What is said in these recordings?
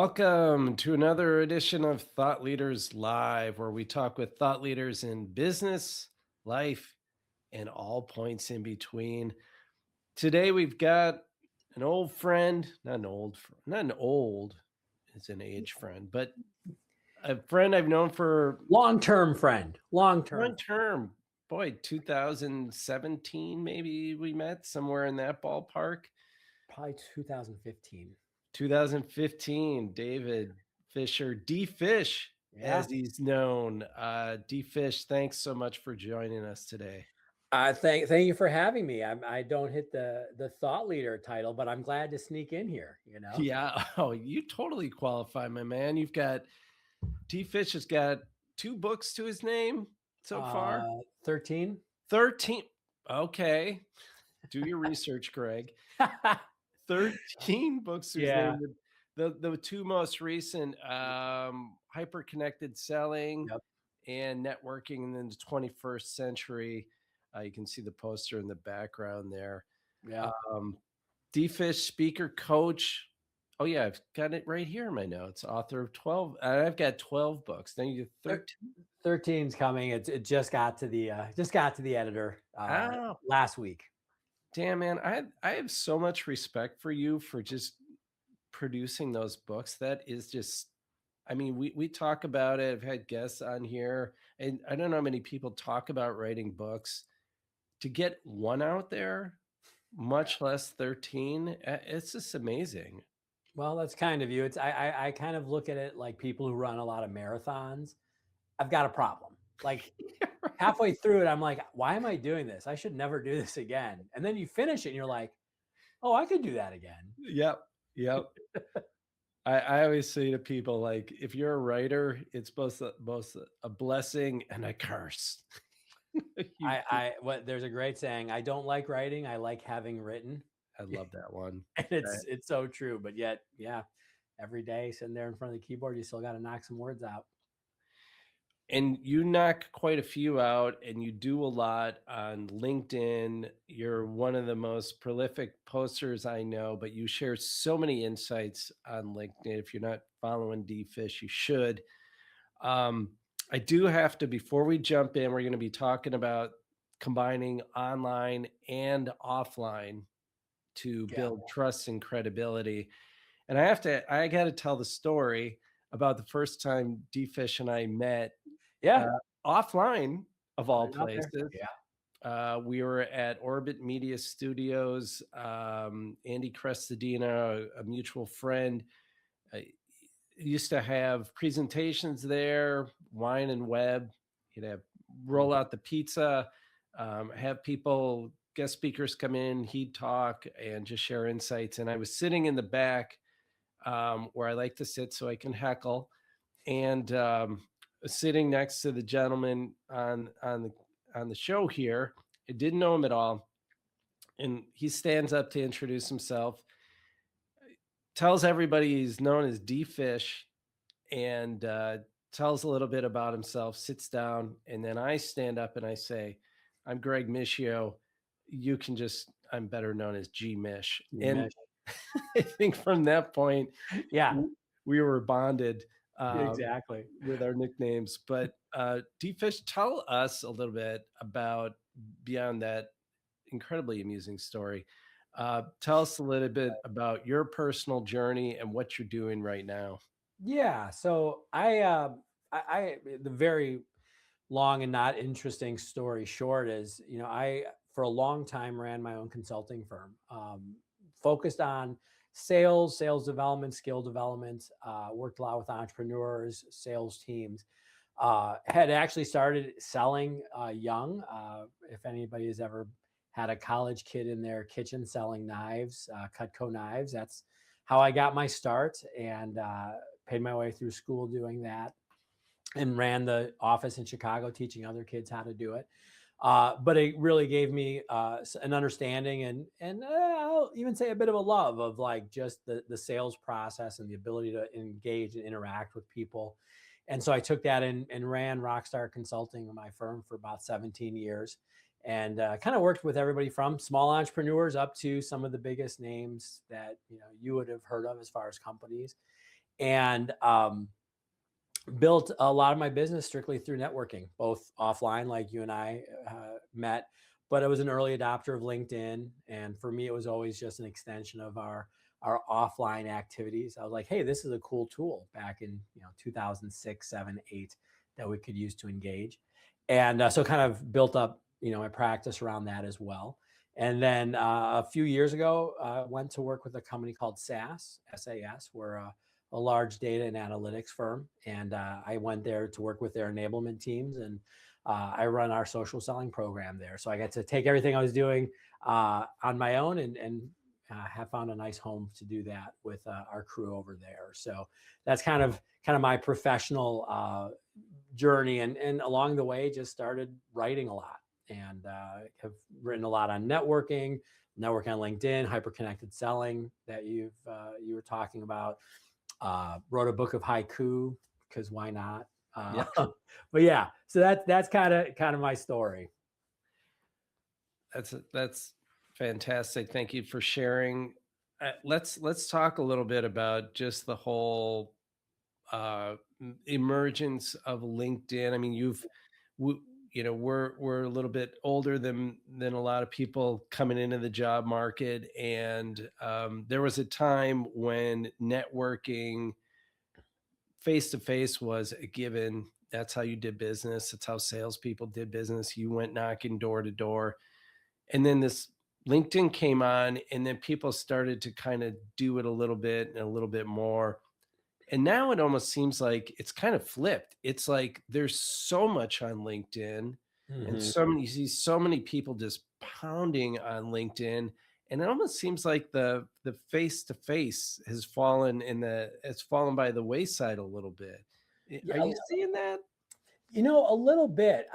Welcome to another edition of Thought Leaders Live, where we talk with thought leaders in business, life, and all points in between. Today we've got an old friend, not an old, it's an age friend, but a friend I've known for Long-term friend, long-term, one term. Boy, 2017, maybe we met somewhere in that ballpark. probably 2015. 2015, David Fisher, D Fish, as Yeah. he's known. D Fish, thanks so much for joining us today. Thank you for having me. I don't hit the thought leader title, but I'm glad to sneak in here, you know? Yeah. Oh, you totally qualify, my man. You've got D Fish has got two books to his name so far. 13. 13. Okay. Do your research, Greg. 13 books to his Yeah. name. The two most recent, hyper connected selling Yep. and networking in the 21st century. You can see the poster in the background there. Yeah. D-Fish, speaker, coach. Oh yeah, I've got it right here in my notes. Author of 12. I've got 12 books. Then you get Thir 13. 13's coming. It just got to the editor Oh, last week. damn man. I have so much respect for you for just producing those books. That is just, I mean, we talk about it. I've had guests on here, and I don't know how many people talk about writing books. To get one out there, much less 13, it's just amazing. Well, that's kind of you. It's I kind of look at it like people who run a lot of marathons. I've got a problem. Like halfway through it, I'm like, why am I doing this? I should never do this again. And then you finish it and you're like, oh, I could do that again. Yep, yep. I always say to people, like, if you're a writer, it's both a blessing and a curse. You What there's a great saying, I don't like writing, I like having written. I love that one. And Right. it's so true. But yet, yeah, every day sitting there in front of the keyboard, you still got to knock some words out. And you knock quite a few out, and you do a lot on LinkedIn. You're one of the most prolific posters I know, but you share so many insights on LinkedIn. If you're not following DFish, you should. Um, I do have to, before we jump in, we're going to be talking about combining online and offline to Yeah. build trust and credibility. And I got to tell the story about the first time DFish and I met uh, Yeah. offline, of Put all it out there. places. Yeah. We were at Orbit Media Studios. Andy Crestadina, a mutual friend, uh, used to have presentations there, wine and web. He'd have roll out the pizza, have people, guest speakers come in, he'd talk and just share insights. And I was sitting in the back where I like to sit so I can heckle, and sitting next to the gentleman on the show here. I didn't know him at all, and he stands up to introduce himself, tells everybody he's known as D Fish, and tells a little bit about himself, sits down, and then I stand up and I say, "I'm Greg Michio. You can just, I'm better known as G Mish." You And mesh. I think from that point, Yeah. we were bonded Exactly. with our nicknames. But D Fish, tell us a little bit about, beyond that incredibly amusing story. Tell us a little bit about your personal journey and what you're doing right now. Yeah. So the very long and not interesting story short is, I for a long time ran my own consulting firm, focused on sales development, skill development. Worked a lot with entrepreneurs, sales teams. Had actually started selling young. If anybody has ever had a college kid in their kitchen selling knives, Cutco knives, that's how I got my start, and paid my way through school doing that, and ran the office in Chicago teaching other kids how to do it. But it really gave me an understanding, and I'll even say a bit of a love of like just the sales process and the ability to engage and interact with people. And so I took that and ran Rockstar Consulting, my firm, for about 17 years, and kind of worked with everybody from small entrepreneurs up to some of the biggest names that you would have heard of as far as companies. and built a lot of my business strictly through networking, both offline, like you and I met, but I was an early adopter of LinkedIn, and for me, it was always just an extension of our offline activities. I was like, hey, this is a cool tool back in 2006, 7, 8 that we could use to engage, and so kind of built up my practice around that as well. And then a few years ago, I went to work with a company called SAS. We're a large data and analytics firm. And I went there to work with their enablement teams. And I run our social selling program there. So I got to take everything I was doing on my own and have found a nice home to do that with our crew over there. So that's kind of my professional journey. And along the way, just started writing a lot and have written a lot on networking on LinkedIn, hyper connected selling that you were talking about. Wrote a book of haiku because why not? Yeah. But yeah, so that's kind of my story. That's fantastic. Thank you for sharing. Let's talk a little bit about just the whole emergence of LinkedIn. I mean, we're a little bit older than a lot of people coming into the job market, and there was a time when networking face to face was a given. That's how you did business. That's how salespeople did business. You went knocking door to door. And then this LinkedIn came on, and then people started to kind of do it a little bit and a little bit more. And now it almost seems like it's kind of flipped. It's like there's so much on LinkedIn, and Mhm. you see so many people just pounding on LinkedIn. And it almost seems like the face to face has fallen by the wayside a little bit. Yeah, Are you seeing that? a little bit.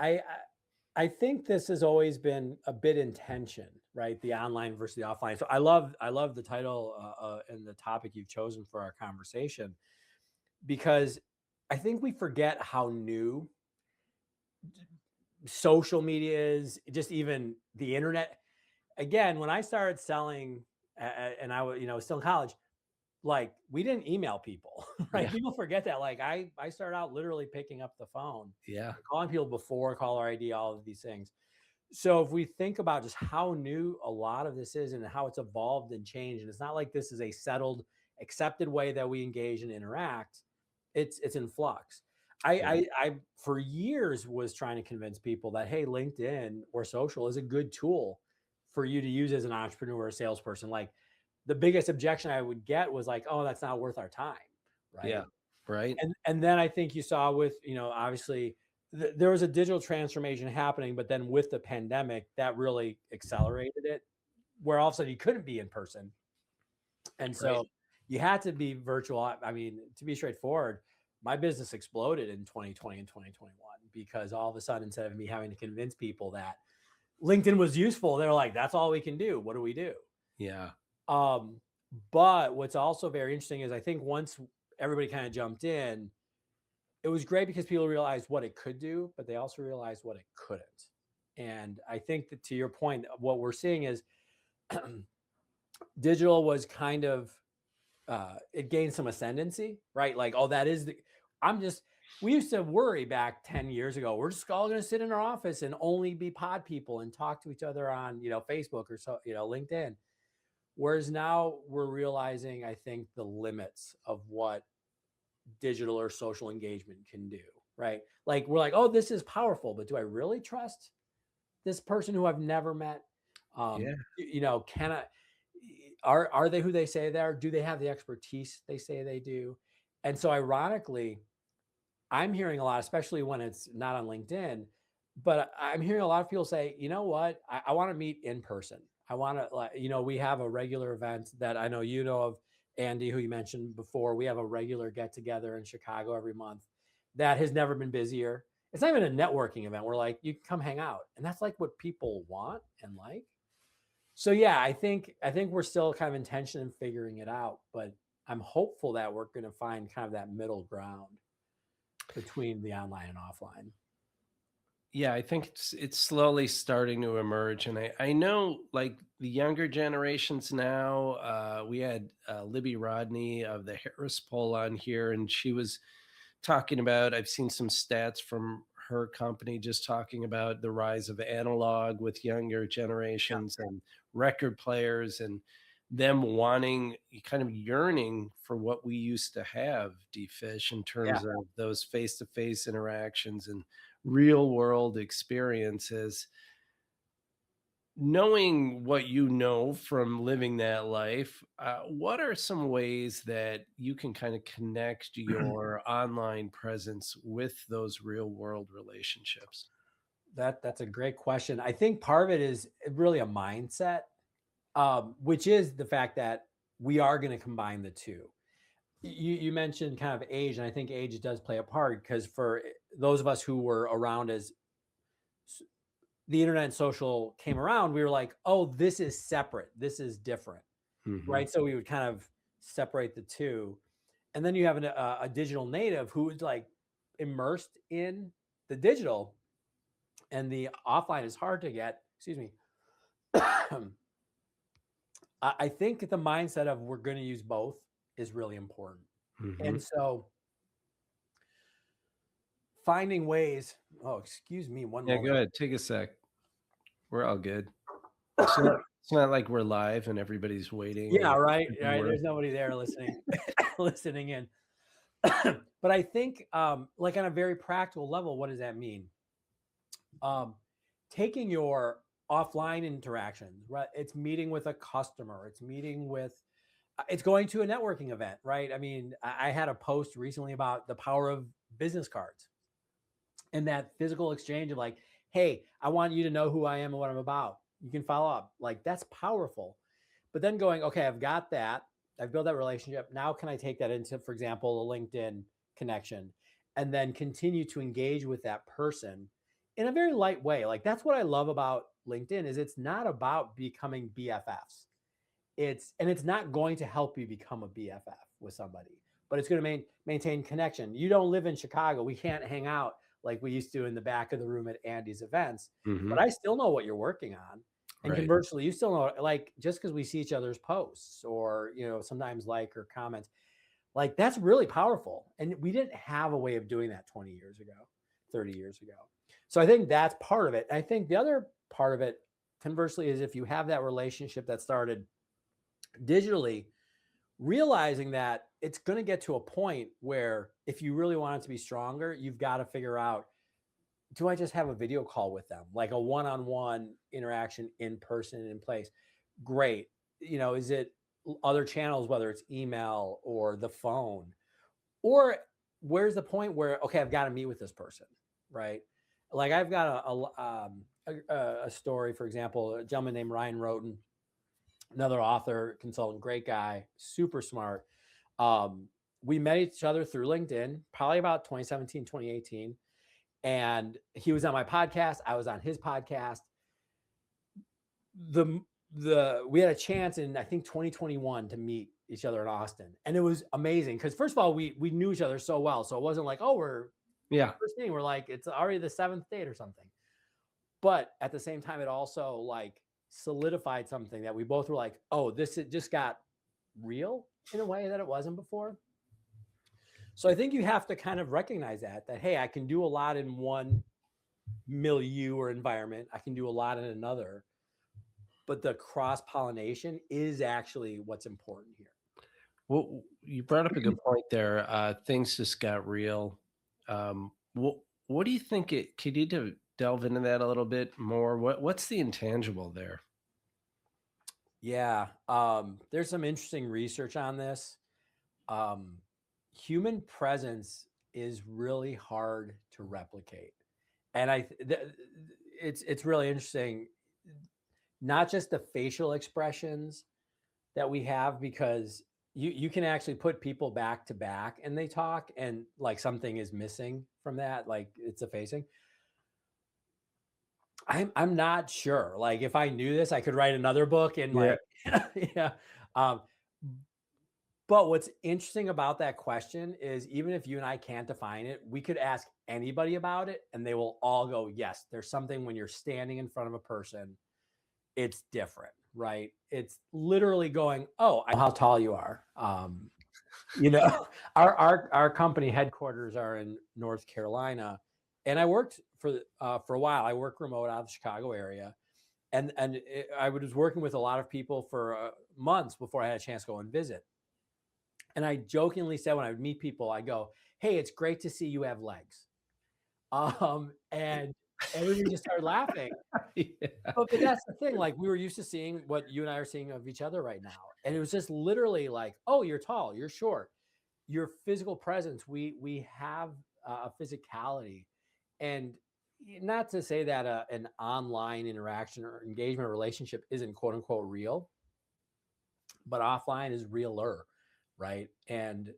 I think this has always been a bit in tension, right? The online versus the offline. So I love the title and the topic you've chosen for our conversation because I think we forget how new social media is, just even the internet. Again, when I started selling, and I was still in college, like we didn't email people, right? Yeah, People forget that. Like I started out literally picking up the phone, yeah, calling people before caller ID, all of these things. So if we think about just how new a lot of this is and how it's evolved and changed, and it's not like this is a settled, accepted way that we engage and interact. It's in flux. yeah, I for years was trying to convince people that hey, LinkedIn or social is a good tool for you to use as an entrepreneur or salesperson. Like the biggest objection I would get was like, oh, that's not worth our time, yeah. right? Right. And then I think you saw with obviously there was a digital transformation happening, but then with the pandemic, that really accelerated it, where all of a sudden you couldn't be in person, and Right. so you had to be virtual. I mean, to be straightforward, my business exploded in 2020 and 2021 because all of a sudden, instead of me having to convince people that LinkedIn was useful, they're like, "That's all we can do. What do we do?" Yeah. Um, but what's also very interesting is I think once everybody kind of jumped in, it was great because people realized what it could do, but they also realized what it couldn't. And I think that to your point, what we're seeing is digital was kind of it gained some ascendancy, right? Like, oh, that is the I'm just we used to worry back 10 years ago, we're just all gonna sit in our office and only be pod people and talk to each other on, Facebook or so, LinkedIn. Whereas now we're realizing, I think, the limits of what digital or social engagement can do, right? Like we're like, oh, this is powerful, but do I really trust this person who I've never met? Yeah. Can I are they who they say they are? Do they have the expertise they say they do? And so ironically, I'm hearing a lot, especially when it's not on LinkedIn, but I'm hearing a lot of people say, you know what, I want to meet in person. I want to, like, we have a regular event that I know of, Andy, who you mentioned before. We have a regular get together in Chicago every month that has never been busier. It's not even a networking event. We're like, you can come hang out. And that's like what people want and like. So yeah, I think we're still kind of in tension and figuring it out, but I'm hopeful that we're going to find kind of that middle ground between the online and offline. Yeah, I think it's slowly starting to emerge, and I know like the younger generations now. We had Libby Rodney of the Harris poll on here, and she was talking about. I've seen some stats from her company just talking about the rise of analog with younger generations and record players and them wanting kind of yearning for what we used to have, D-Fish, in Yeah. terms of those face-to-face interactions and real world experiences. Knowing what you know from living that life, what are some ways that you can kind of connect your online presence with those real world relationships? That's a great question. I think part of it is really a mindset, which is the fact that we are going to combine the two. You mentioned kind of age, and I think age does play a part because for those of us who were around as the internet and social came around, we were like, oh, this is separate. This is different. Hmm. Right. So we would kind of separate the two. And then you have a digital native who is like immersed in the digital and the offline is hard to get. Excuse me. I think the mindset of we're going to use both is really important. Hmm. And so finding ways, oh, excuse me, one Yeah, go moment. ahead. Take a sec. We're all good. It's not like we're live and everybody's waiting Yeah, or right. could be Right. worse. There's nobody there listening, listening in. But I think, like on a very practical level, what does that mean? Um, Taking your offline interactions, right? It's meeting with a customer, it's meeting with, it's going to a networking event, right? I mean, I had a post recently about the power of business cards and that physical exchange of like, hey, I want you to know who I am and what I'm about. You can follow up. Like, that's powerful. But then going, okay, I've got that. I've built that relationship. Now, can I take that into, for example, a LinkedIn connection and then continue to engage with that person in a very light way? Like, that's what I love about LinkedIn is it's not about becoming BFFs. It's not going to help you become a BFF with somebody, but it's going to maintain connection. You don't live in Chicago. We can't hang out like we used to in the back of the room at Andy's events, but Hmm. I still know what you're working on. And Right. conversely, you still know, like, just because we see each other's posts or, sometimes like or comments, like that's really powerful. And we didn't have a way of doing that 20 years ago, 30 years ago. So I think that's part of it. I think the other part of it, conversely, is if you have that relationship that started digitally, realizing that it's going to get to a point where if you really want it to be stronger, you've got to figure out, do I just have a video call with them, like a one-on-one interaction in person in place? Great. Is it other channels, whether it's email or the phone? Or where's the point where, okay, I've got to meet with this person, right? Like I've got a story, for example, a gentleman named Ryan Roten, another author, consultant, great guy, super smart. Um, we met each other through LinkedIn, probably about 2017, 2018. And he was on my podcast. I was on his podcast. The we had a chance in I think 2021 to meet each other in Austin. And it was amazing because first of all, we knew each other so well. So it wasn't like, oh, we're Yeah. first meeting. We're like, it's already the seventh date or something. But at the same time, it also like solidified something that we both were like, oh, this it just got real in a way that it wasn't before. So I think you have to kind of recognize that hey, I can do a lot in one milieu or environment. I can do a lot in another, but the cross pollination is actually what's important here. Well, you brought up a good point there. Things just got real. What do you think it could you delve into that a little bit more? What's the intangible there? Yeah, there's some interesting research on this. Um, Human presence is really hard to replicate, and it's really interesting. Not just the facial expressions that we have, because you can actually put people back to back and they talk, and like something is missing from that, like it's a facing. I'm not sure. Like if I knew this, I could write another book and Yeah. like yeah. Um, But what's interesting about that question is even if you and I can't define it, we could ask anybody about it and they will all go, yes, there's something when you're standing in front of a person, it's different, right? It's literally going, oh, I know how tall you are. You know, our company headquarters are in North Carolina, and I worked for a while. I worked remote out of the Chicago area, and I was working with a lot of people for months before I had a chance to go and visit. And I jokingly said when I would meet people, I go, "Hey, it's great to see you have legs." And everybody just started laughing. Yeah. But that's the thing. Like we were used to seeing what you and I are seeing of each other right now, and it was just literally like, "Oh, you're tall, you're short." Your physical presence, we have a physicality, and not to say that an online interaction or engagement or relationship isn't quote unquote real, but offline is realer, right? And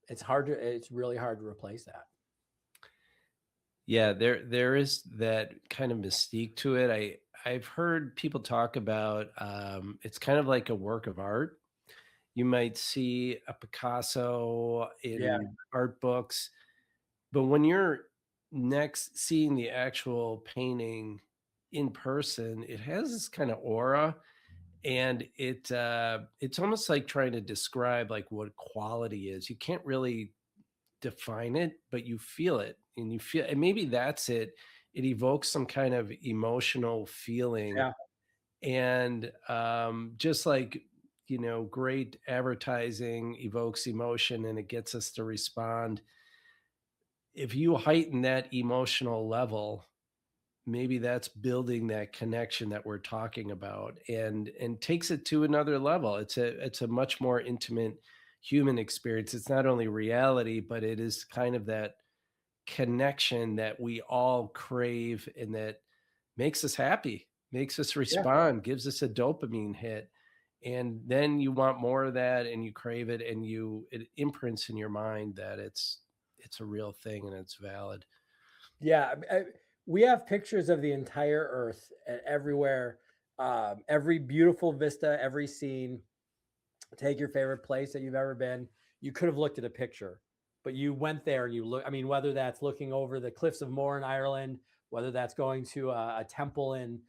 it's really hard to replace that. Yeah, there is that kind of mystique to it. I've heard people talk about it's kind of like a work of art. You might see a Picasso Yeah, in art books, but when you're next seeing the actual painting in person, it has this kind of aura, and it's almost like trying to describe like what quality is. You can't really define it, but you feel it, and you feel, and maybe that's it. It evokes some kind of emotional feeling, yeah, and just like, great advertising evokes emotion and it gets us to respond. If you heighten that emotional level, maybe that's building that connection that we're talking about, and takes it to another level. It's a much more intimate human experience. It's not only reality, but it is kind of that connection that we all crave, and that makes us happy, makes us yeah. respond, gives us a dopamine hit. And then you want more of that, and you crave it, and it imprints in your mind that it's a real thing and it's valid. Yeah, we have pictures of the entire Earth everywhere, every beautiful vista, every scene. Take your favorite place that you've ever been. You could have looked at a picture, but you went there and you look. I mean, whether that's looking over the cliffs of Moher in Ireland, whether that's going to a temple in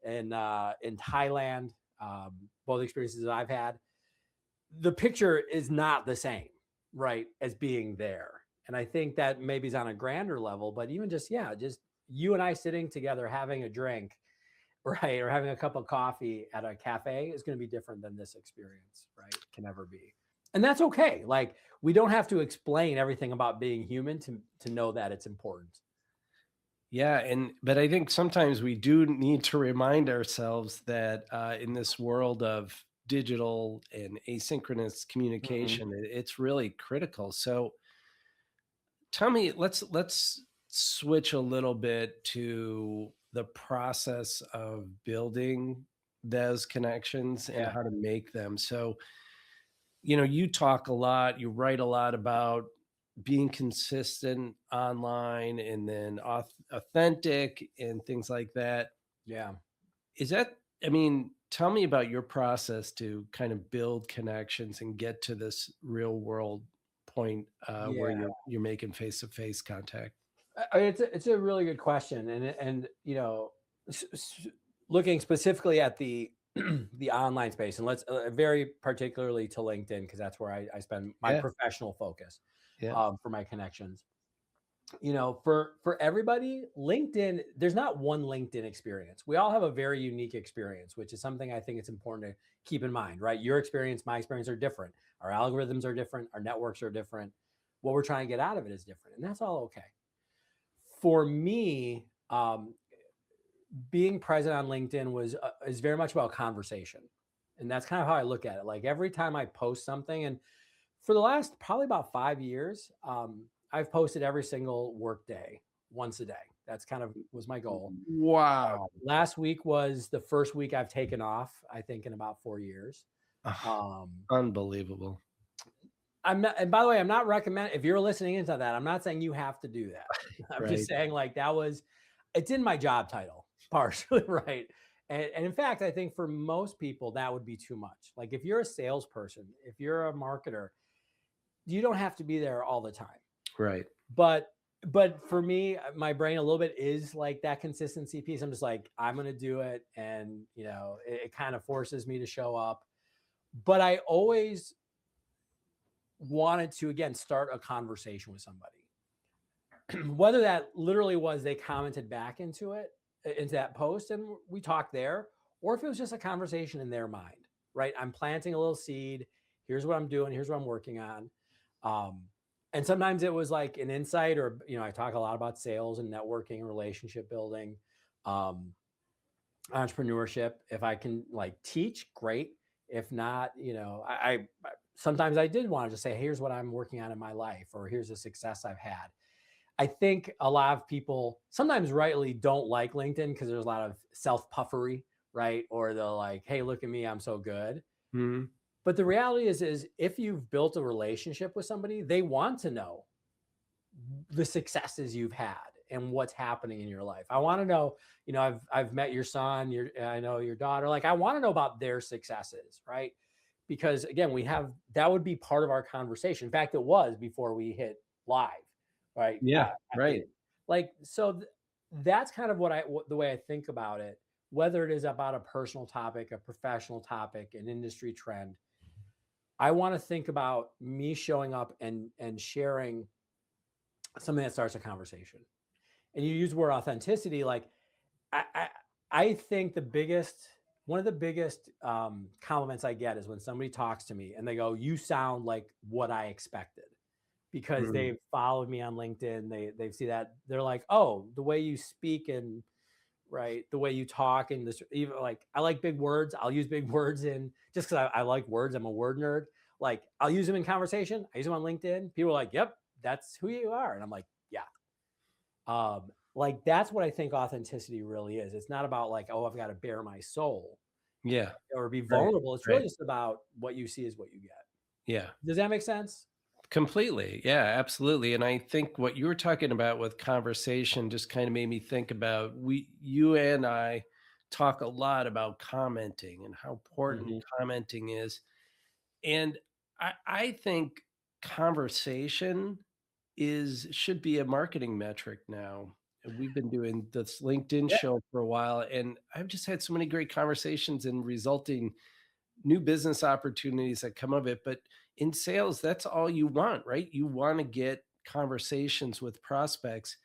Thailand, both experiences that I've had, the picture is not the same, right, as being there. And I think that maybe is on a grander level, but even just, yeah, just you and I sitting together having a drink, right, or having a cup of coffee at a cafe is going to be different than this experience, right? Can ever be. And that's okay. Like we don't have to explain everything about being human to know that it's important. Yeah, and but I think sometimes we do need to remind ourselves that in this world of digital and asynchronous Mhm. communication, it's really critical. So tell me, let's switch a little bit to the process of building those connections and Yeah. how to make them. So, you talk a lot, you write a lot about being consistent online, and then authentic and things like that. Yeah. Is that, I mean, tell me about your process to kind of build connections and get to this real world point where Yeah. you're making face to face contact. It's a really good question, and looking specifically at the the online space, and let's very particularly to LinkedIn because that's where I spend my Yeah, professional focus yeah, for my connections. For everybody, LinkedIn, there's not one LinkedIn experience. We all have a very unique experience, which is something I think it's important to keep in mind, right? Your experience, my experience are different. Our algorithms are different. Our networks are different. What we're trying to get out of it is different, and that's all okay. For me, being present on LinkedIn was is very much about conversation, and that's kind of how I look at it. Like every time I post something, and for the last probably about 5 years, I've posted every single work day, once a day. That's kind of was my goal. wow. Last week was the first week I've taken off, I think, in about 4 years. Ah, Um, unbelievable. I'm not, and by the way, I'm not recommending if you're listening into that, I'm not saying you have to do that. I'm just Right. saying like that was it's in my job title, partially, right? And in fact, I think for most people that would be too much. Like if you're a salesperson, if you're a marketer, you don't have to be there all the time. Right. But but for me, my brain a little bit is like that consistency piece. I'm just like, I'm gonna do it, and it kind of forces me to show up. But I always wanted to again start a conversation with somebody. Whether that literally was they commented back into that post and we talked there, or if it was just a conversation in their mind, right? I'm planting a little seed. Here's what I'm doing. Here's what I'm working on. Um, and sometimes it was like an insight, or I talk a lot about sales and networking, relationship building, um, entrepreneurship. If I can like teach, great. If not, sometimes I did want to just say, here's what I'm working on in my life, or here's a success I've had. I think a lot of people sometimes rightly don't like LinkedIn because there's a lot of self puffery, right? Or they're like, hey, look at me, I'm so good. Mhm. But the reality is if you've built a relationship with somebody, they want to know the successes you've had and what's happening in your life. I want to know, I've met your son, I know your daughter. Like I want to know about their successes, right? Because again, that would be part of our conversation. In fact, it was before we hit live, right? Yeah, right. Like that's kind of the way I think about it. Whether it is about a personal topic, a professional topic, an industry trend, I want to think about me showing up and sharing something that starts a conversation. And you use the word authenticity. Like I, I, I think one of the biggest compliments I get is when somebody talks to me and they go, "You sound like what I expected," because Mhm. they've followed me on LinkedIn. They see that they're like, "Oh, the way you speak and right, the way you talk and this even like I like big words. I'll use big words in just because I like words. I'm a word nerd. Like I'll use them in conversation. I use them on LinkedIn. People are like, "Yep, that's who you are," and I'm like, "Yeah." Like that's what I think authenticity really is. It's not about like, oh, I've got to bare my soul Yeah. or be Right. vulnerable. It's really Right. just about what you see is what you get. Yeah. Does that make sense? Completely. Yeah, absolutely. And I think what you were talking about with conversation just kind of made me think about you and I talk a lot about commenting and how important Hmm. commenting is. And I think conversation should be a marketing metric now. And we've been doing this LinkedIn Yeah. show for a while, and I've just had so many great conversations and resulting new business opportunities that come of it. But in sales, that's all you want, right? You want to get conversations with prospects.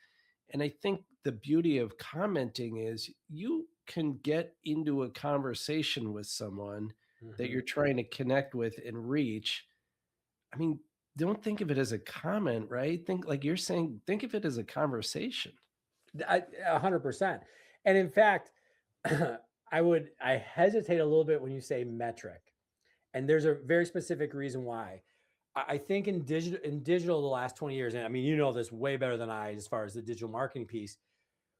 And I think the beauty of commenting is you can get into a conversation with someone that Hmm. you're trying to connect with and reach. I mean, don't think of it as a comment, right? Think like you're saying, think of it as a conversation. 100%. And in fact, I hesitate a little bit when you say metric, and there's a very specific reason why. I think in digital the last 20 years, and I mean, you know this way better than I as far as the digital marketing piece,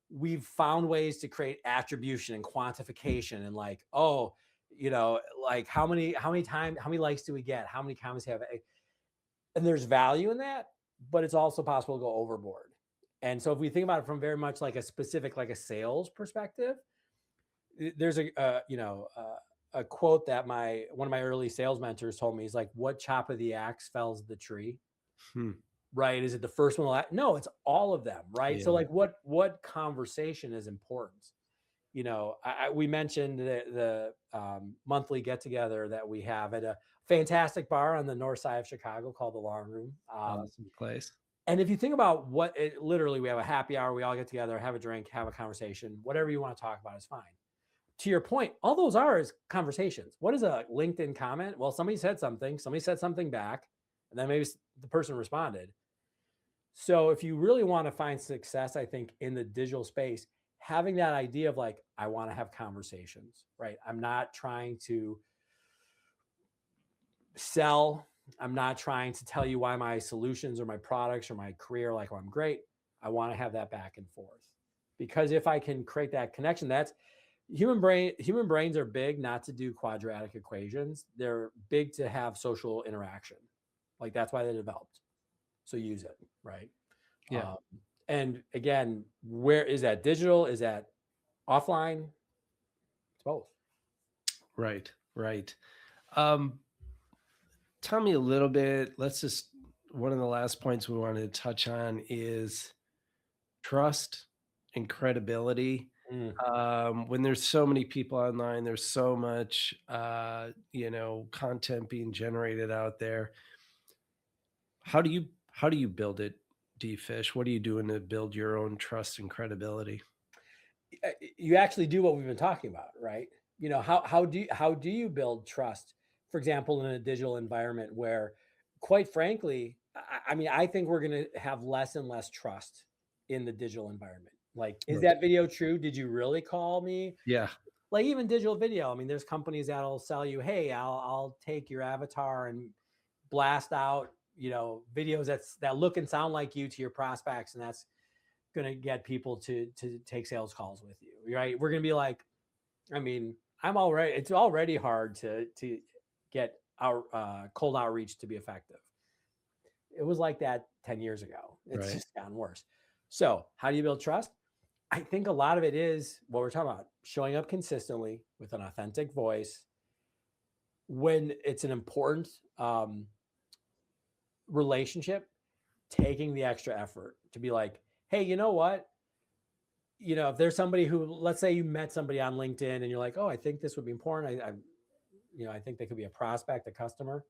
we've found ways to create attribution and quantification and like, oh, like how many likes do we get? How many comments have? And there's value in that, but it's also possible to go overboard. And so if we think about it from very much like a specific, like a sales perspective, there's a quote that one of my early sales mentors told me. He's like, what chop of the axe fells the tree? Hmm. Right? Is it the first one? No, it's all of them. Right? So Yeah. like what conversation is important? We mentioned the monthly get together that we have at a fantastic bar on the north side of Chicago called the Long Room. Awesome place. And if you think about literally, we have a happy hour, we all get together, have a drink, have a conversation, whatever you want to talk about is fine. To your point, all those are is conversations. What is a LinkedIn comment? Well, somebody said something back, and then maybe the person responded. So if you really want to find success, I think in the digital space, having that idea of like, I want to have conversations, right? I'm not trying to sell. I'm not trying to tell you why my solutions or my products or my career, like, oh, I'm great. I want to have that back and forth. Because if I can create that connection, that's human brains are big not to do quadratic equations. They're big to have social interaction. Like that's why they developed. So use it, right? Yeah. Um, and again, where is that digital? Is that offline? It's both. Right, right. Um, Tell me a little bit. One of the last points we wanted to touch on is trust and credibility. Mm. When there's so many people online, there's so much, content being generated out there. How do you build it, D-Fish? What are you doing to build your own trust and credibility? You actually do what we've been talking about, right? You know, how do you build trust, for example, in a digital environment where, quite frankly, I mean, I think we're going to have less and less trust in the digital environment. Like, is Right. that video true? Did you really call me? Yeah. Like, even digital video. I mean, there's companies that'll sell you, hey, I'll take your avatar and blast out, videos that look and sound like you to your prospects, and that's going to get people to take sales calls with you, right? We're going to be like, I mean, it's already hard to get our cold outreach to be effective. It was like that 10 years ago. It's Right. just gotten worse. So how do you build trust? I think a lot of it is what we're talking about: showing up consistently with an authentic voice when it's an important relationship, taking the extra effort to be like, hey, you know what, if there's somebody who, let's say you met somebody on LinkedIn and you're like, oh, I think this would be important. I think they could be a prospect, a customer.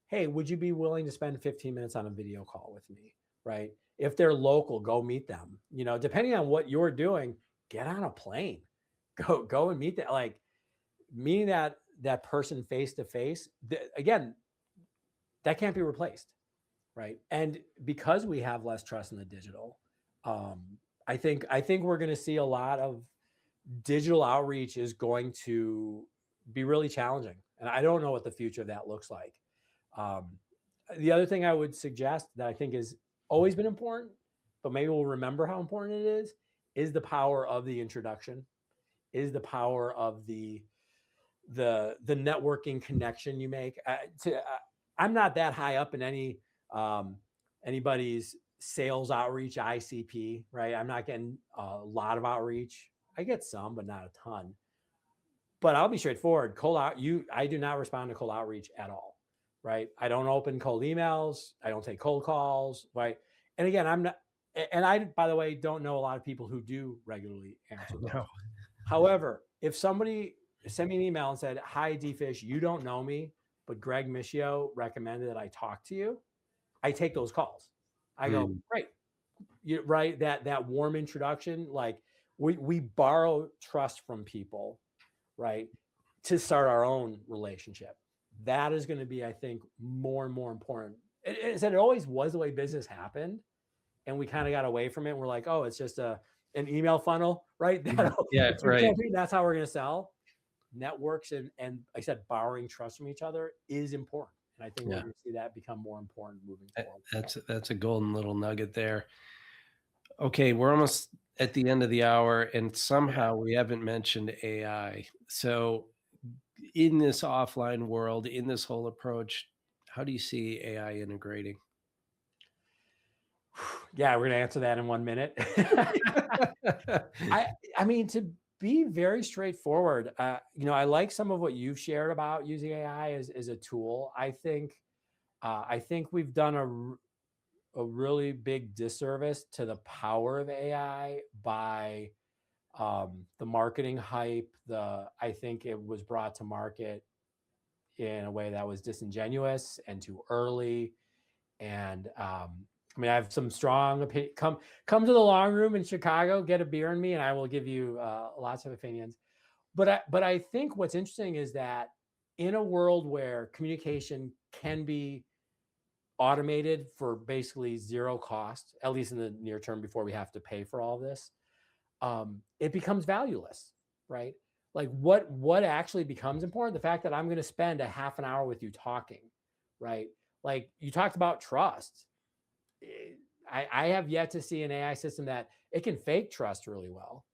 Hey, would you be willing to spend 15 minutes on a video call with me? Right? If they're local, go meet them. Depending on what you're doing, get on a plane, go and meet that. Like, meeting that person face to face. Again, that can't be replaced, right? And because we have less trust in the digital, um, I think we're going to see a lot of digital outreach is going to be really challenging, and I don't know what the future of that looks like. Um, the other thing I would suggest that I think is always been important, but maybe we'll remember how important it is the power of the introduction, is the power of the networking connection you make. I'm not that high up in anybody's sales outreach ICP, right? I'm not getting a lot of outreach. I get some, but not a ton. But I'll be straightforward. I do not respond to cold outreach at all, right? I don't open cold emails. I don't take cold calls, right? And again, I'm not, and I, by the way, don't know a lot of people who do regularly answer those. No. However, if somebody sent me an email and said, hi, D-Fish, you don't know me, but Greg Michio recommended that I talk to you, I take those calls. I go, Mm. great. Right. That warm introduction, like we borrow trust from people, right, to start our own relationship. That is going to be, I think, more and more important. It always was the way business happened, and we kind of got away from it. We're like, oh, it's just an email funnel, right? Yeah, right. That's how we're going to sell. Networks and like I said, borrowing trust from each other is important, and I think we're Yeah. going to see that become more important moving forward. That's a golden little nugget there. Okay, we're almost at the end of the hour, and Yeah. somehow we haven't mentioned AI. So, in this offline world, in this whole approach, how do you see AI integrating? Yeah, we're going to answer that in 1 minute. I I mean, to be very straightforward, I like some of what you've shared about using AI as a tool. I think we've done a really big disservice to the power of AI by the marketing hype. I think it was brought to market in a way that was disingenuous and too early. And I mean, I have some strong opinion. Come to the long room in Chicago, get a beer in me, and I will give you lots of opinions. But I think what's interesting is that in a world where communication can be automated for basically zero cost, at least in the near term, before we have to pay for all this, it becomes valueless, right? Like what actually becomes important? The fact that I'm going to spend a half an hour with you talking, right? Like you talked about trust. I have yet to see an AI system that it can fake trust really well,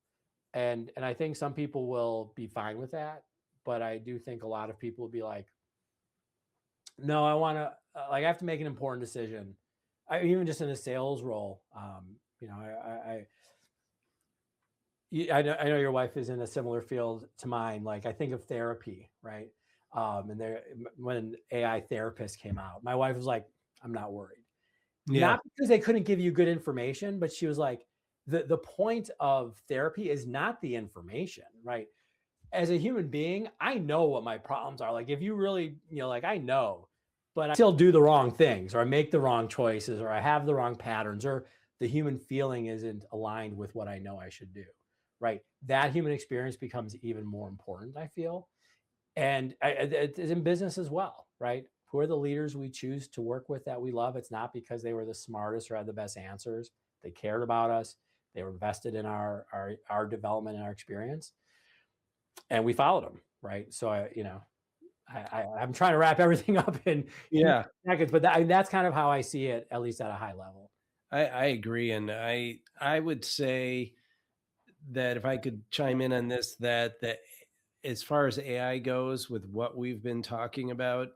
and I think some people will be fine with that, but I do think a lot of people will be like, no, I want to like I have to make an important decision. Even just in a sales role, I I know your wife is in a similar field to mine. Like I think of therapy, right? And there, when AI therapists came out, my wife was like, "I'm not worried." Yeah. Not because they couldn't give you good information, but she was like, the point of therapy is not the information, right? As a human being, I know what my problems are. Like if you really, like I know, but I still do the wrong things or I make the wrong choices or I have the wrong patterns or the human feeling isn't aligned with what I know I should do. Right. That human experience becomes even more important, I feel. And it's in business as well, right? Who are the leaders we choose to work with that we love? It's not because they were the smartest or had the best answers. They cared about us. They were invested in our development and our experience, and we followed them, right? So I'm trying to wrap everything up in Yeah. seconds, but that's kind of how I see it, at least at a high level. I agree. And I would say that if I could chime in on this, that as far as AI goes, with what we've been talking about,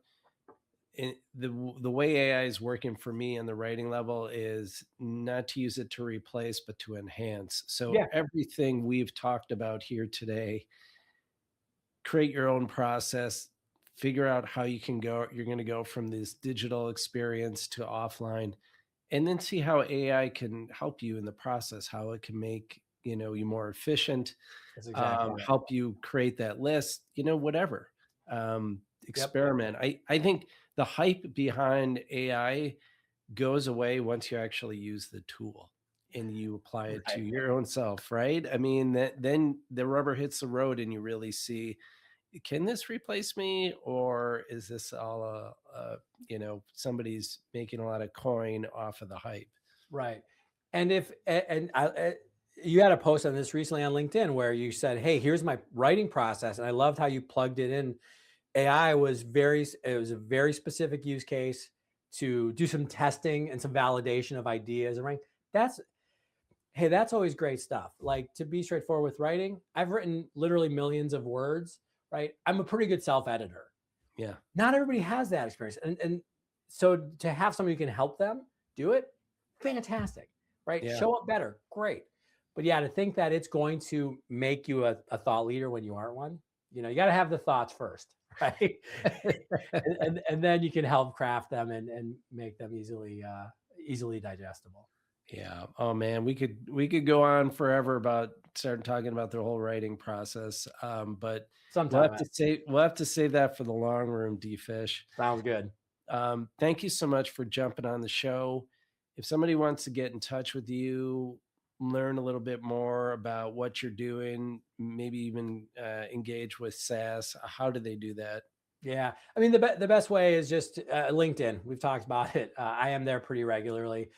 the way AI is working for me on the writing level is not to use it to replace, but to enhance. So Yeah, everything we've talked about here today, create your own process, figure out how you're going to go from this digital experience to offline, and then see how AI can help you in the process, how it can make, you more efficient, that's exactly it. help you create that list, whatever. Yep. Experiment. I think the hype behind AI goes away once you actually use the tool and you apply it to Right. your own self, right? I mean, then the rubber hits the road and you really see, can this replace me, or is this all somebody's making a lot of coin off of the hype? Right. And if and you had a post on this recently on LinkedIn where you said, "Hey, here's my writing process," and I loved how you plugged it in. AI was it was a very specific use case to do some testing and some validation of ideas and right. That's Hey, that's always great stuff. Like to be straightforward with writing, I've written literally millions of words, right? I'm a pretty good self editor. Yeah. Not everybody has that experience. And so to have somebody who can help them do it, fantastic, right? Yeah. Show up better, great. But yeah, to think that it's going to make you a thought leader when you aren't one, you got to have the thoughts first, right? And then you can help craft them and make them easily digestible. Yeah. Oh man, we could go on forever about starting talking about the whole writing process. But Sometime. we'll have to save that for the long room, D Fish. Sounds good. Thank you so much for jumping on the show. If somebody wants to get in touch with you, learn a little bit more about what you're doing, maybe even engage with SaaS, how do they do that? Yeah. I mean, the best way is just LinkedIn. We've talked about it. I am there pretty regularly.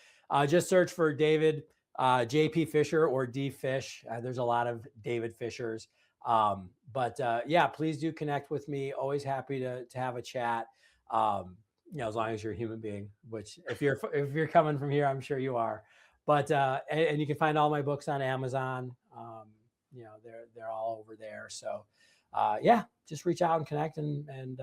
Just search for David, JP Fisher or D Fish. There's a lot of David Fishers. But yeah, please do connect with me. Always happy to have a chat. As long as you're a human being, which if you're coming from here, I'm sure you are. But and you can find all my books on Amazon. They're all over there. So yeah, just reach out and connect, and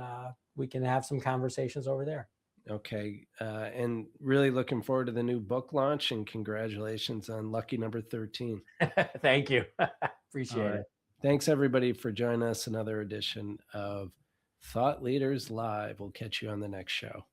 we can have some conversations over there. Okay. And really looking forward to the new book launch, and congratulations on lucky number 13. Thank you. All Appreciate right. it. Thanks everybody for joining us. Another edition of Thought Leaders Live. We'll catch you on the next show.